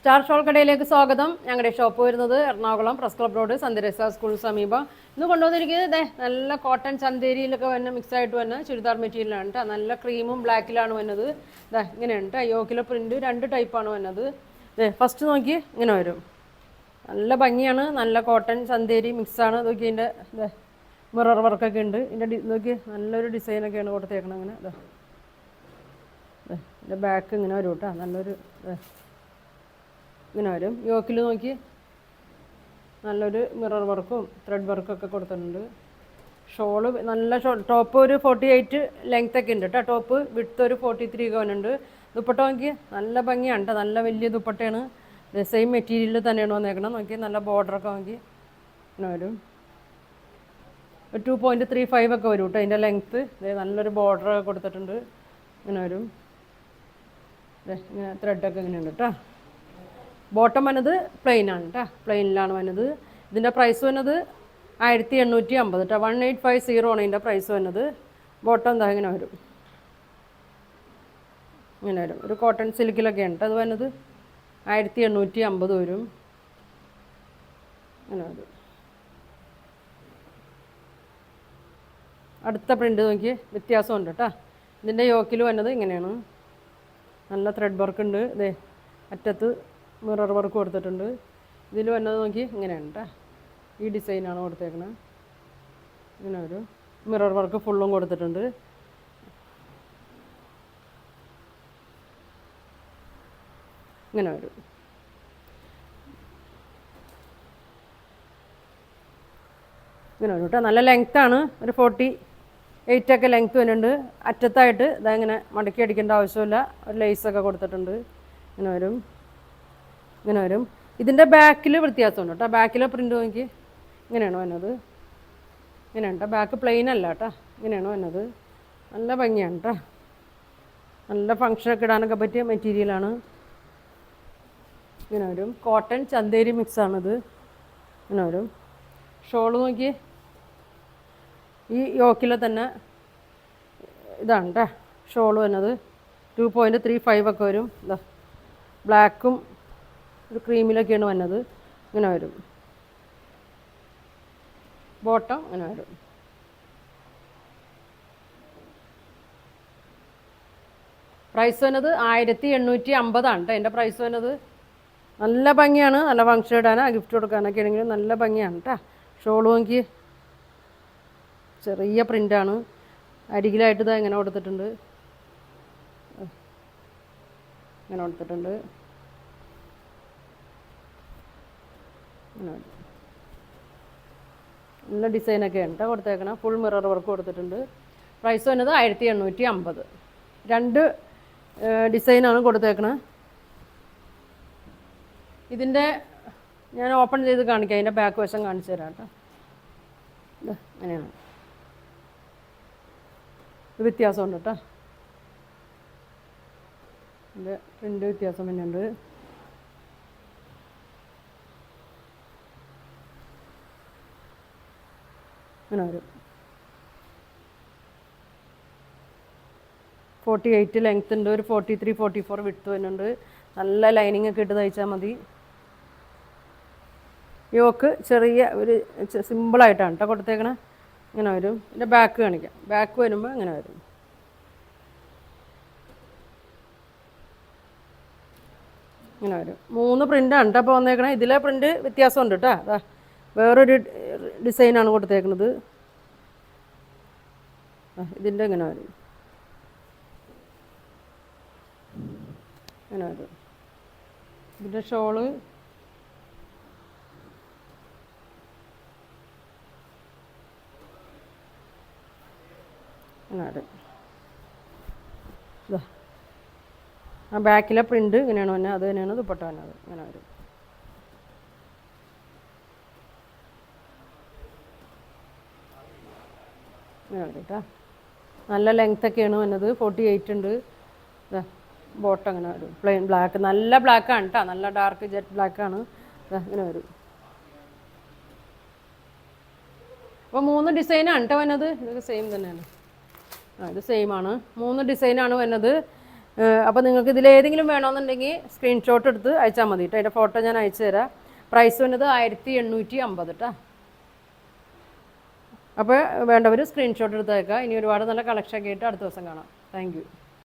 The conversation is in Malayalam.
സ്റ്റാർ ഷോൾ കടയിലേക്ക് സ്വാഗതം. ഞങ്ങളുടെ ഷോപ്പ് വരുന്നത് എറണാകുളം പ്രസ് ക്ലബ് റോഡ് സന്ദരസ സ്കൂൾ സമീപം. ഇന്ന് കൊണ്ടുവന്നിരിക്കുന്നത് നല്ല കോട്ടൺ ചന്തേരിയിലൊക്കെ വന്ന മിക്സായിട്ട് വന്ന ചുരിദാർ മെറ്റീരിയലാണ് കേട്ടോ. നല്ല ക്രീമും ബ്ലാക്കിലാണ് വന്നത്. ഇങ്ങനെയാണ് കേട്ടോ. യോക്കിലെ പ്രിൻറ്റ് 2 ടൈപ്പാണ് വന്നത്. ഫസ്റ്റ് നോക്കി ഇങ്ങനെ വരും. നല്ല ഭംഗിയാണ്. നല്ല കോട്ടൺ ചന്തേരി മിക്സാണ്. നോക്കി ഇതിൻ്റെ മിറർ വർക്കൊക്കെ ഉണ്ട്. ഇതിൻ്റെ നോക്കി നല്ലൊരു ഡിസൈനൊക്കെയാണ് കൊടുത്തേക്കണം. അങ്ങനെ ഇതിൻ്റെ ബാക്ക് ഇങ്ങനെ വരും കേട്ടോ. നല്ലൊരു ഇങ്ങനെ വരും. യോക്കിൽ നോക്കി നല്ലൊരു മിറർ വർക്കും ത്രെഡ് വർക്കൊക്കെ കൊടുത്തിട്ടുണ്ട്. ഷോള് നല്ല ടോപ്പ് ഒരു 48 ലെങ്ത്തൊക്കെ ഉണ്ട് കേട്ടോ. ടോപ്പ് വിഡ്ത്ത് ഒരു 43 ഉണ്ട്. ദുപ്പട്ട നോക്കി നല്ല ഭംഗിയാണ് കേട്ടോ. നല്ല വലിയ ദുപ്പട്ടയാണ്. സെയിം മെറ്റീരിയൽ തന്നെയാണ് വന്നേക്കണം. നോക്കി നല്ല ബോർഡറൊക്കെ നോക്കി ഇങ്ങനെ വരും. 2.35 ഒക്കെ വരും കേട്ടോ അതിൻ്റെ ലെങ്ത്ത്. നല്ലൊരു ബോർഡറൊക്കെ കൊടുത്തിട്ടുണ്ട്. ഇങ്ങനെ വരും. ഇങ്ങനെ ത്രെഡൊക്കെ ഇങ്ങനെയുണ്ട് കേട്ടോ. ബോട്ടം വന്നത് പ്ലെയിൻ ആണ് കേട്ടോ. പ്ലെയിനിലാണ് വന്നത്. ഇതിൻ്റെ പ്രൈസ് വന്നത് 1850 കേട്ടോ. 1850 ആണ് ഇതിൻ്റെ പ്രൈസ് വന്നത്. ബോട്ടം എന്താ ഇങ്ങനെ വരും. ഇങ്ങനെ വരും. ഒരു കോട്ടൺ സിൽക്കിലൊക്കെ ഉണ്ട് അത് വന്നത്. 1850 വരും. ഇങ്ങനെ വരും. അടുത്ത പ്രിൻ്റ് നോക്കി വ്യത്യാസമുണ്ട് കേട്ടോ. ഇതിൻ്റെ യോക്കിൽ വന്നത് ഇങ്ങനെയാണ്. നല്ല ത്രെഡ് വർക്ക് ഉണ്ട്. അറ്റത്ത് മിറർ വർക്ക് കൊടുത്തിട്ടുണ്ട്. ഇതിൽ വന്നത് നോക്കി ഇങ്ങനെയാണ് കേട്ടോ. ഈ ഡിസൈനാണ് കൊടുത്തേക്കണത്. ഇങ്ങനെ ഒരു മിറർ വർക്ക് ഫുള്ളും കൊടുത്തിട്ടുണ്ട്. ഇങ്ങനെ വരും. ഇങ്ങനെ വരും കേട്ടോ. നല്ല ലെങ്ത്താണ്. ഒരു 48 ഒക്കെ ലെങ്ത്ത് വരുന്നുണ്ട്. അറ്റത്തായിട്ട് ഇങ്ങനെ മടക്കി അടിക്കേണ്ട ആവശ്യമില്ല. ഒരു ലേസൊക്കെ കൊടുത്തിട്ടുണ്ട്. ഇങ്ങനെ വരും. ഇങ്ങനെ വരും. ഇതിൻ്റെ ബാക്കിൽ വ്യത്യാസമുണ്ട് കേട്ടോ. ബാക്കിലെ പ്രിൻ്റ് നോക്കി ഇങ്ങനെയാണ് വന്നത്. ഇങ്ങനെയാണ് കേട്ടോ. ബാക്ക് പ്ലെയിൻ അല്ല കേട്ടോ. ഇങ്ങനെയാണ് വന്നത്. നല്ല ഭംഗിയാണ് കേട്ടോ. നല്ല ഫങ്ഷനൊക്കെ ഇടാനൊക്കെ പറ്റിയ മെറ്റീരിയലാണ്. ഇങ്ങനെ വരും. കോട്ടൺ ചന്തേരി മിക്സാണിത്. ഇങ്ങനെ വരും. ഷോള് നോക്കി ഈ യോക്കിലെ തന്നെ ഇതാണ് കേട്ടോ ഷോള് വന്നത്. 2.35 ഒക്കെ വരും. ബ്ലാക്കും ഒരു ക്രീമിലൊക്കെയാണ് വന്നത്. ഇങ്ങനെ വരും. ബോട്ടം ഇങ്ങനെ വരും. പ്രൈസ് വന്നത് 1850 ആണ് കേട്ടോ എൻ്റെ പ്രൈസ് വന്നത്. നല്ല ഭംഗിയാണ്. നല്ല ഫങ്ഷൻ ഇടാനോ ഗിഫ്റ്റ് കൊടുക്കാനൊക്കെ ആണെങ്കിലും നല്ല ഭംഗിയാണ് കേട്ടോ. ഷോൾ നോക്കി ചെറിയ പ്രിൻ്റാണ്. അരികിലായിട്ട് ഇതാ ഇങ്ങനെ കൊടുത്തിട്ടുണ്ട്. ഇങ്ങനെ കൊടുത്തിട്ടുണ്ട്. നല്ല ഡിസൈനൊക്കെയാണ് കേട്ടോ കൊടുത്തേക്കണം. ഫുൾ മിറർ വർക്ക് കൊടുത്തിട്ടുണ്ട്. പ്രൈസ് വന്നത് 1850. 2 ഡിസൈനാണ് കൊടുത്തേക്കണത്. ഇതിൻ്റെ ഞാൻ ഓപ്പൺ ചെയ്ത് കാണിക്കാം. അതിൻ്റെ ബാക്ക് വശം കാണിച്ചു തരാം കേട്ടോ. അങ്ങനെയാണ്. ഇത് വ്യത്യാസമുണ്ട് കേട്ടോ. ഇതിൻ്റെ പ്രിൻ്റ് വ്യത്യാസം തന്നെയുണ്ട്. അങ്ങനെ വരും. 48 ലെങ്ത് ഉണ്ട്. ഒരു 43, 44 വിഡ്ത്ത് വരുന്നുണ്ട്. നല്ല ലൈനിങ് ഒക്കെ ഇട്ട് തയ്ച്ചാൽ മതി. യോക്ക് ചെറിയ ഒരു സിമ്പിളായിട്ടാണ് കേട്ടോ കൊടുത്തേക്കണേ. ഇങ്ങനെ വരും. ഇതിൻ്റെ ബാക്ക് കാണിക്കാം. ബാക്ക് വരുമ്പോൾ ഇങ്ങനെ വരും. ഇങ്ങനെ വരും. 3 പ്രിൻ്റാണ് കേട്ടോ അപ്പോൾ വന്നേക്കണേ. ഇതിലെ പ്രിൻ്റ് വ്യത്യാസമുണ്ട് കേട്ടോ. അതാ വേറൊരു ഡിസൈനാണ് കൊടുത്തേക്കുന്നത്. ഇതിൻ്റെ ഇങ്ങനെ വരും. ഇങ്ങനെ വരും. ഇതിൻ്റെ ഷോള് ഇങ്ങനെ വരും. ആ ബാക്കിലെ പ്രിൻ്റ് ഇങ്ങനെയാണ് വന്നത്. അത് തന്നെയാണ് ദുപ്പട്ട വന്നത്. ഇങ്ങനെ വരും. ഇങ്ങനെ വരും കേട്ടോ. നല്ല ലെങ്ത്തൊക്കെയാണ് വന്നത്. 48 ഉണ്ട്. ബോട്ടം അങ്ങനെ വരും. Plain black. നല്ല ബ്ലാക്കാണ് കേട്ടോ. നല്ല ഡാർക്ക് ജെറ്റ് ബ്ലാക്കാണ്. ഇങ്ങനെ വരും. അപ്പോൾ 3 ഡിസൈനാണ് കേട്ടോ വന്നത്. ഇതൊക്കെ സെയിം തന്നെയാണ്. ഇത് സെയിമാണ്. 3 ഡിസൈനാണ് വന്നത്. അപ്പോൾ നിങ്ങൾക്ക് ഇതിലേതെങ്കിലും വേണമെന്നുണ്ടെങ്കിൽ സ്ക്രീൻഷോട്ട് എടുത്ത് അയച്ചാൽ മതി കേട്ടോ. അതിൻ്റെ ഫോട്ടോ ഞാൻ അയച്ചു തരാം. പ്രൈസ് വന്നത് 1850 കേട്ടോ. അപ്പോൾ വേണ്ടവർ സ്ക്രീൻഷോട്ട് എടുത്ത് അയക്കുക. ഇനി ഒരുപാട് നല്ല കളക്ഷൻ ഒക്കെ ആയിട്ട് അടുത്ത ദിവസം കാണാം. Thank you.